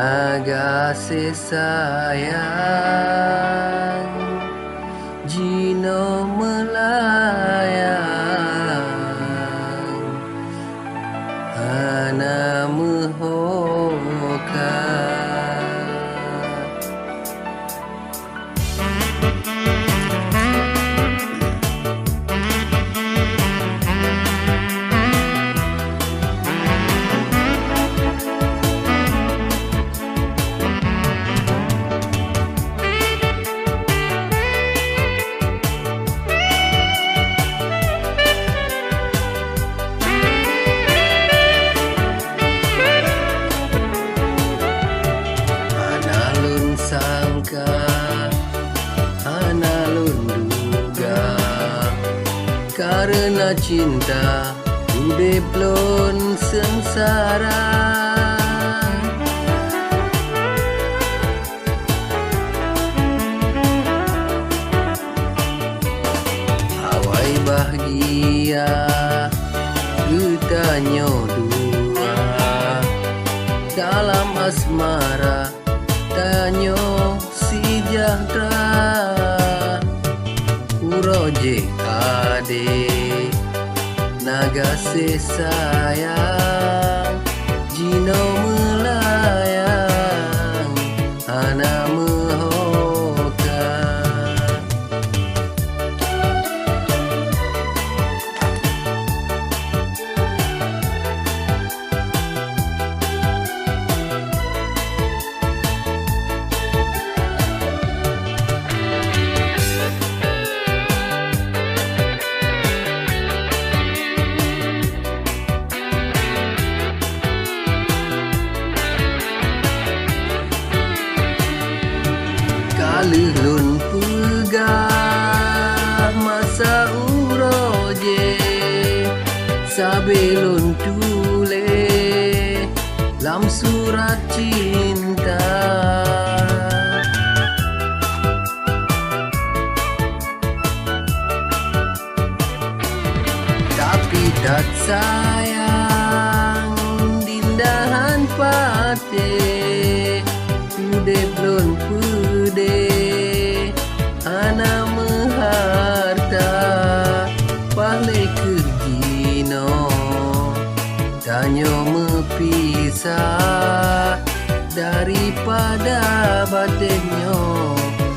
Nagase sayang Jino melayang Hana mehoka Sangka analun duga karena cinta hidup lon sengsara Hawai bahagia kita dua dalam asmara Tanyo sejahtera Uroje ade Nagase sayang Jino melayang Hana mehoka Lulun pegah masa uroje Sabelun tule lam surat cinta Tapi tak sayang dindahan pate Ude belum pude Ana meharta Pahle kerjino Tanyo mepisah Daripada batinyo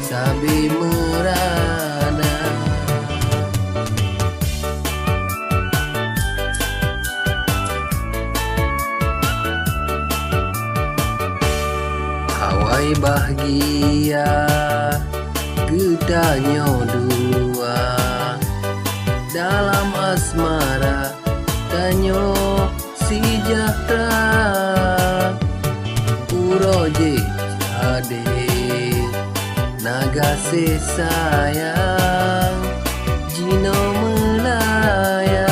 Sabi merana Hawai bahagia Kita dua dalam asmara Tanyo sejahtera Uroje ade Nagase sayang Jino melayang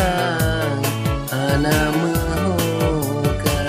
Hana mehoka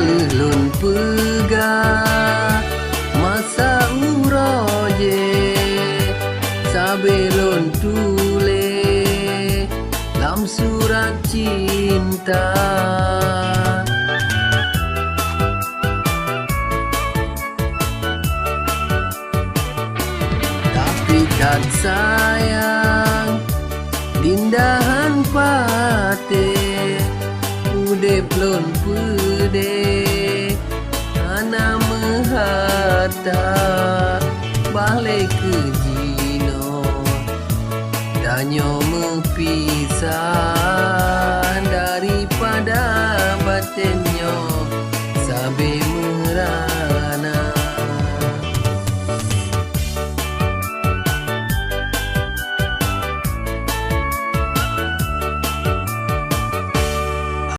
Lulun pegah masa uroje Sabelun tule lam surat cinta Tapi kan sayang dindahan pate Ude belum pude Ana meharta Bahle kerjino Tanyo mepisah Daripada batinyo